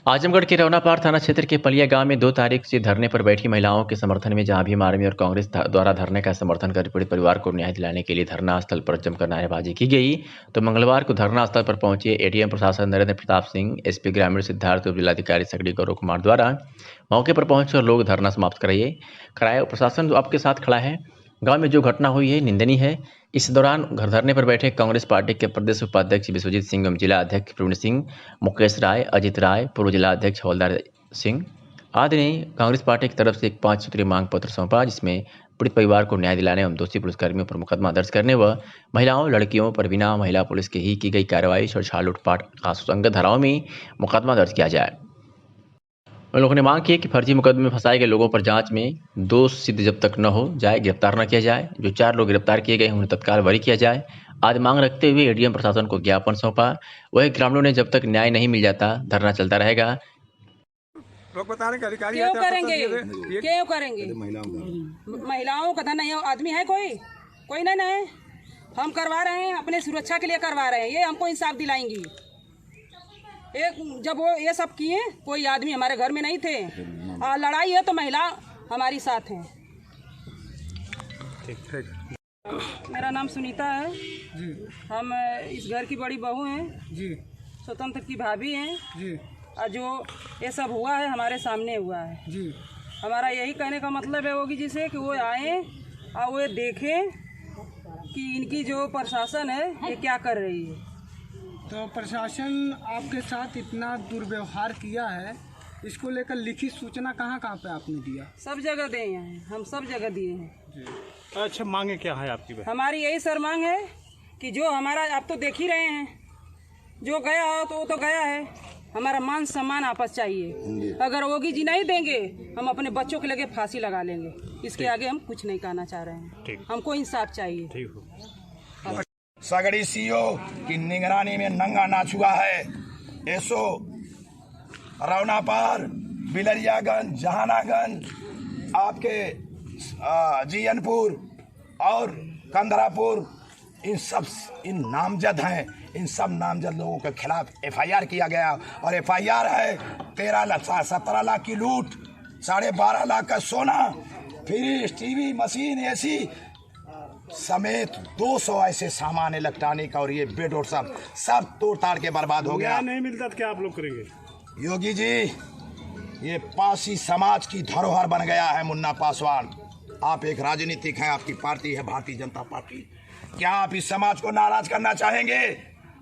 आजमगढ़ के रौनापार थाना क्षेत्र के पलिया गांव में 2 तारीख से धरने पर बैठी महिलाओं के समर्थन में जहां भीम आर्मी और कांग्रेस द्वारा धरने का समर्थन कर पीड़ित परिवार को न्याय दिलाने के लिए धरना स्थल पर जमकर नारेबाजी की गई, तो मंगलवार को धरना स्थल पर पहुंचे एडीएम प्रशासन नरेंद्र प्रताप सिंह, एसपी ग्रामीण सिद्धार्थ, उप जिलाधिकारी सगड़ी गौरव कुमार द्वारा मौके पर पहुंचकर लोग धरना समाप्त कराए। प्रशासन आपके साथ खड़ा है। गांव में जो घटना हुई है निंदनीय है। इस दौरान घर धरने पर बैठे कांग्रेस पार्टी के प्रदेश उपाध्यक्ष विश्वजीत सिंह एवं जिला अध्यक्ष प्रवीण सिंह, मुकेश राय, अजित राय, पूर्व जिला अध्यक्ष हवलदार सिंह आदि ने कांग्रेस पार्टी की तरफ से एक 5 सूत्रीय मांग पत्र सौंपा, जिसमें पीड़ित परिवार को न्याय दिलाने एवं दोषी पुलिसकर्मियों पर मुकदमा दर्ज करने व महिलाओं लड़कियों पर बिना महिला पुलिस के ही की गई कार्रवाई छेड़छाड़ लूटपाट का सुसंगत धाराओं में मुकदमा दर्ज किया जाए। उन लोगों ने मांग की कि फर्जी मुकदमे में फंसाए गए लोगों पर जांच में दोष सिद्ध जब तक न हो जाए गिरफ्तार न किया जाए। जो 4 लोग गिरफ्तार किए गए हैं उन्हें तत्काल बरी किया जाए। आदि मांग रखते हुए एडीएम प्रशासन को ज्ञापन सौंपा। वही ग्रामीणों ने जब तक न्याय नहीं मिल जाता धरना चलता रहेगा। लोग बताने के अधिकारी क्यों करेंगे महिलाओं का नहीं आदमी है कोई नहीं है। हम करवा रहे हैं, अपने सुरक्षा के लिए करवा रहे हैं। ये हमको इंसाफ दिलाएंगी। एक जब वो ये सब किए, कोई आदमी हमारे घर में नहीं थे। लड़ाई है तो महिला हमारी साथ है। मेरा नाम सुनीता है जी। हम इस घर की बड़ी बहू हैं जी। स्वतंत्र की भाभी हैं जी। और जो ये सब हुआ है हमारे सामने हुआ है जी। हमारा यही कहने का मतलब है योगी जी से कि वो आए और वो देखें कि इनकी जो प्रशासन है ये क्या कर रही है। तो प्रशासन आपके साथ इतना दुर्व्यवहार किया है, इसको लेकर लिखित सूचना कहाँ कहाँ पे आपने दिया? सब जगह दिए हैं, हम सब जगह दिए हैं। अच्छा, मांगे क्या है आपकी? हमारी यही सर मांग है कि जो हमारा, आप तो देख ही रहे हैं, जो गया हो तो वो तो गया है, हमारा मान सम्मान आपस चाहिए। अगर योगी जी नहीं देंगे हम अपने बच्चों के लगे फांसी लगा लेंगे। इसके आगे हम कुछ नहीं कहना चाह रहे हैं, हमको इंसाफ चाहिए। सगड़ी सीओ की निगरानी में नंगा नाच हुआ है। ऐसो रौनापार, बिलरियागंज, जहानागंज, आपके जीयनपुर और कंदरापुर, इन नामजद हैं। इन सब नामजद लोगों के खिलाफ FIR किया गया और FIR है 17 लाख की लूट, 12.5 लाख का सोना, फ्रिज, टीवी, मशीन, AC समेत 200 ऐसे सामान इलेक्ट्रॉनिक और ये बेड और सब तोड़ ताड़ के बर्बाद हो गया। नहीं मिलता तो क्या आप लोग करेंगे? योगी जी, ये पासी समाज की धरोहर बन गया है मुन्ना पासवान। आप एक राजनीतिक हैं, आपकी पार्टी है भारतीय जनता पार्टी। क्या आप इस समाज को नाराज करना चाहेंगे?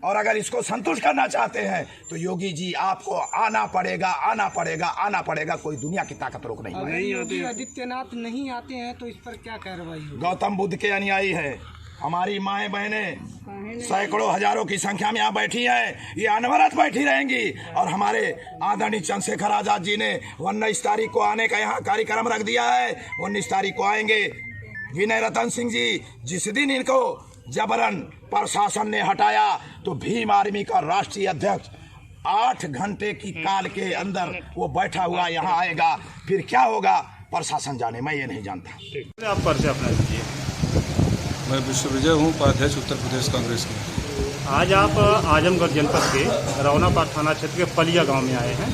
और अगर इसको संतुष्ट करना चाहते हैं तो योगी जी आपको आना पड़ेगा, आना पड़ेगा, आना पड़ेगा। कोई दुनिया की ताकत रोक नहीं पाएगी। योगी आदित्यनाथ नहीं आते हैं तो इस पर क्या कार्रवाई होगी? गौतम बुद्ध के अनुयायी है, हमारी माएँ बहनें सैकड़ों हजारों की संख्या में यहाँ बैठी हैं, ये अनवरत बैठी रहेंगी। और हमारे आदरणीय चंद्रशेखर आजाद जी ने 19 तारीख को आने का यहाँ कार्यक्रम रख दिया है। 19 तारीख को आएंगे। विनय रतन सिंह जी, जिस दिन इनको जबरन प्रशासन ने हटाया तो भीम आर्मी का राष्ट्रीय अध्यक्ष 8 घंटे की काल के अंदर वो बैठा हुआ यहाँ आएगा। फिर क्या होगा प्रशासन जाने, मैं ये नहीं जानता। आप परिचय अपना दीजिए। मैं विश्व विजय हूँ, उपाध्यक्ष उत्तर प्रदेश कांग्रेस के। आज आप आजमगढ़ जनपद के रौनापार थाना क्षेत्र के पलिया गांव में आए हैं।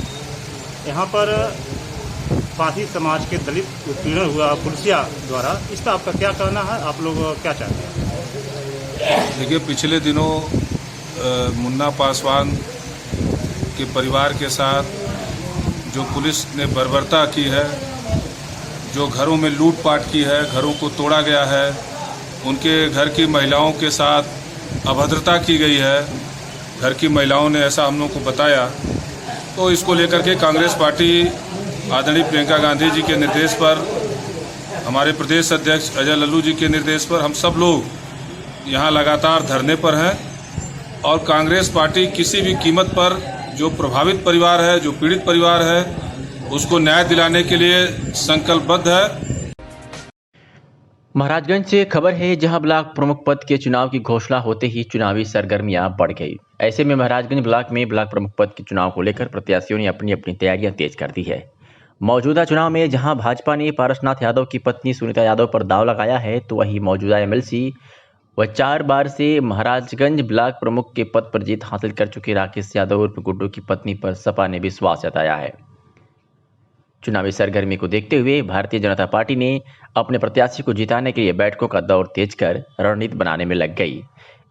यहाँ पर पासी समाज के दलित उत्पीड़न हुआ पुलिसिया द्वारा, इस पर आपका क्या कहना है? आप लोग क्या चाहते हैं? देखिए, पिछले दिनों मुन्ना पासवान के परिवार के साथ जो पुलिस ने बर्बरता की है, जो घरों में लूटपाट की है, घरों को तोड़ा गया है, उनके घर की महिलाओं के साथ अभद्रता की गई है, घर की महिलाओं ने ऐसा हम लोग को बताया। तो इसको लेकर के कांग्रेस पार्टी आदरणीय प्रियंका गांधी जी के निर्देश पर, हमारे प्रदेश अध्यक्ष अजय लल्लू जी के निर्देश पर हम सब लोग यहाँ लगातार धरने पर हैं। और कांग्रेस पार्टी किसी भी कीमत पर जो प्रभावित परिवार है, जो पीड़ित परिवार है, उसको न्याय दिलाने के लिए संकल्पबद्ध है। महाराजगंज से खबर है, जहां ब्लॉक प्रमुख पद के चुनाव की घोषणा होते ही चुनावी सरगर्मियां बढ़ गई। ऐसे में महाराजगंज ब्लॉक में ब्लॉक प्रमुख पद के चुनाव को लेकर प्रत्याशियों ने अपनी अपनी तैयारियां तेज कर दी है। मौजूदा चुनाव में जहां भाजपा ने पारसनाथ यादव की पत्नी सुनीता यादव पर दाव लगाया है, तो वहीं मौजूदा MLC व 4 बार से महाराजगंज ब्लॉक प्रमुख के पद पर जीत हासिल कर चुके राकेश यादव उर्फ गुड्डू की पत्नी पर सपा ने विश्वास जताया है। चुनावी सरगर्मी को देखते हुए भारतीय जनता पार्टी ने अपने प्रत्याशी को जिताने के लिए बैठकों का दौर तेज कर रणनीति बनाने में लग गई।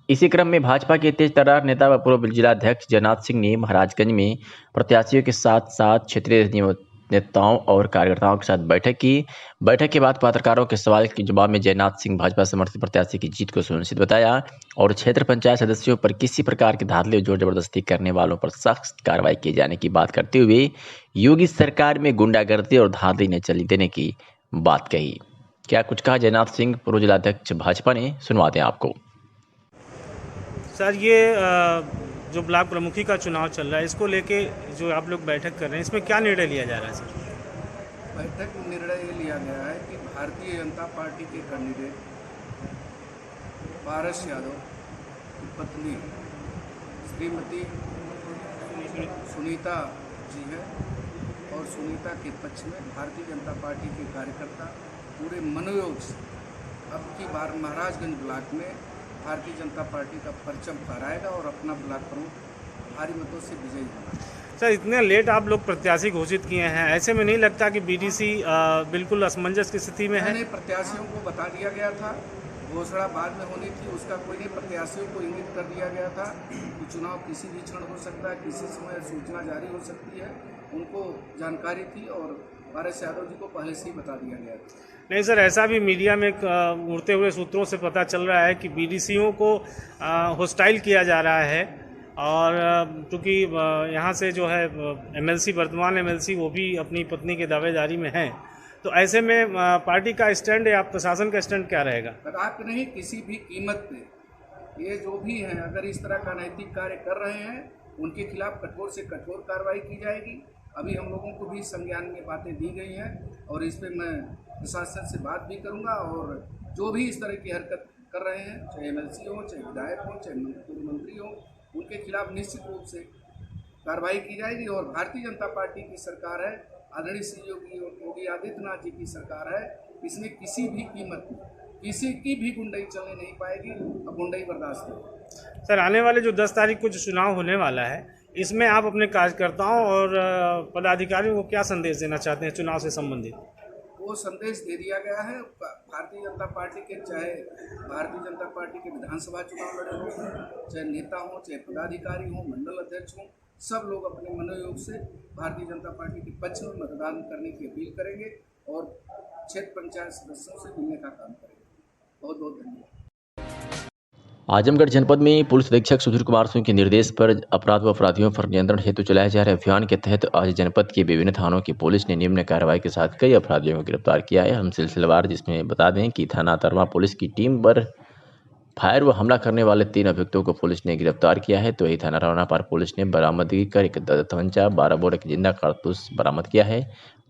इसी क्रम में भाजपा के तेज तर्रार नेता व पूर्व जिलाध्यक्ष जयनाथ सिंह ने महाराजगंज में प्रत्याशियों के साथ साथ क्षेत्रीय नेताओं और कार्यकर्ताओं के साथ बैठक की। बैठक के बाद पत्रकारों के सवाल के जवाब में जयनाथ सिंह भाजपा समर्थित प्रत्याशी की जीत को सुनिश्चित बताया और क्षेत्र पंचायत सदस्यों पर किसी प्रकार की धांधली और जोर जबरदस्ती करने वालों पर सख्त कार्रवाई किए जाने की बात करते हुए योगी सरकार में गुंडागर्दी और धांधली न चली देने की बात कही। क्या कुछ कहा जयनाथ सिंह पूर्व जिलाध्यक्ष भाजपा ने, सुनवाते हैं आपको। सर, ये जो ब्लॉक प्रमुखी का चुनाव चल रहा है, इसको लेके जो आप लोग बैठक कर रहे हैं, इसमें क्या निर्णय लिया जा रहा है? सर, बैठक में निर्णय ये लिया गया है कि भारतीय जनता पार्टी के कैंडिडेट पारस यादव की पत्नी श्रीमती सुनीता जी है और सुनीता के पक्ष में भारतीय जनता पार्टी के कार्यकर्ता पूरे मनोयोग से अब की बार महाराजगंज ब्लॉक में भारतीय जनता पार्टी का परचम फहराएगा और अपना ब्लॉक प्रमुख भारी मतों से विजयी होगा। सर, इतने लेट आप लोग प्रत्याशी घोषित किए हैं, ऐसे में नहीं लगता कि BDC बिल्कुल असमंजस की स्थिति में है? मैंने प्रत्याशियों को बता दिया गया था घोषणा बाद में होनी थी, उसका कोई नहीं। प्रत्याशियों को इंगित कर दिया गया था कि चुनाव किसी भी क्षण हो सकता है, किसी समय सूचना जारी हो सकती है, उनको जानकारी थी और पारस यादव जी को पहले से ही बता दिया गया था। नहीं सर, ऐसा भी मीडिया में उड़ते हुए सूत्रों से पता चल रहा है कि बीडीसीओं को होस्टाइल किया जा रहा है और क्योंकि यहाँ से जो है एमएलसी, वर्तमान एमएलसी, वो भी अपनी पत्नी के दावेदारी में हैं, तो ऐसे में पार्टी का स्टैंड या प्रशासन का स्टैंड क्या रहेगा? कदापि नहीं, किसी भी कीमत पे ये जो भी हैं अगर इस तरह का नैतिक कार्य कर रहे हैं उनके खिलाफ कठोर से कठोर कार्रवाई की जाएगी। अभी हम लोगों को भी संज्ञान में बातें दी गई हैं और इस पर मैं प्रशासन से बात भी करूंगा और जो भी इस तरह की हरकत कर रहे हैं, चाहे एमएलसी हो, चाहे विधायक हो, चाहे पूर्व मंत्री हो, उनके खिलाफ निश्चित रूप से कार्रवाई की जाएगी। और भारतीय जनता पार्टी की सरकार है, आदरणीय श्री योगी आदित्यनाथ जी की सरकार है, इसमें किसी भी कीमत में किसी की भी गुंडाई चलने नहीं पाएगी और गुंडाई बर्दाश्त नहीं। सर, आने वाले जो 10 तारीख को जो चुनाव होने वाला है, इसमें आप अपने कार्यकर्ताओं और पदाधिकारियों को क्या संदेश देना चाहते हैं चुनाव से संबंधित? वो संदेश दे दिया गया है। भारतीय जनता पार्टी के, चाहे भारतीय जनता पार्टी के विधानसभा चुनाव लड़े हों, चाहे नेता हों, चाहे पदाधिकारी हों, मंडल अध्यक्ष हों, सब लोग अपने मनोयोग से भारतीय जनता पार्टी के पक्ष में मतदान करने की अपील करेंगे और क्षेत्र पंचायत सदस्यों से मिलने का काम करेंगे। बहुत बहुत धन्यवाद। आजमगढ़ जनपद में पुलिस अधीक्षक सुधीर कुमार सिंह के निर्देश पर अपराध व अपराधियों पर नियंत्रण हेतु चलाए जा रहे अभियान के तहत आज जनपद के विभिन्न थानों की पुलिस ने निम्न कार्रवाई के साथ कई अपराधियों को गिरफ्तार किया है। हम सिलसिलेवार जिसमें बता दें कि थाना तरवा पुलिस की टीम पर फायर व हमला करने वाले 3 अभियुक्तों को पुलिस ने गिरफ्तार किया है। तो वही थाना रौना पर पुलिस ने बरामदगी कर एक दत्तवंचा 12 बोर एक जिंदा कारतूस बरामद किया है।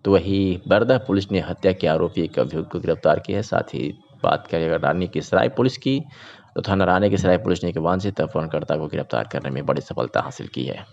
तो वही बरदा पुलिस ने हत्या के आरोपी एक अभियुक्त को गिरफ्तार किया है। साथ ही बात करें अगर रानी की सराय पुलिस की, तो थाना रानी की सराय पुलिस ने एक वांछित अपहरणकर्ता को गिरफ्तार करने में बड़ी सफलता हासिल की है।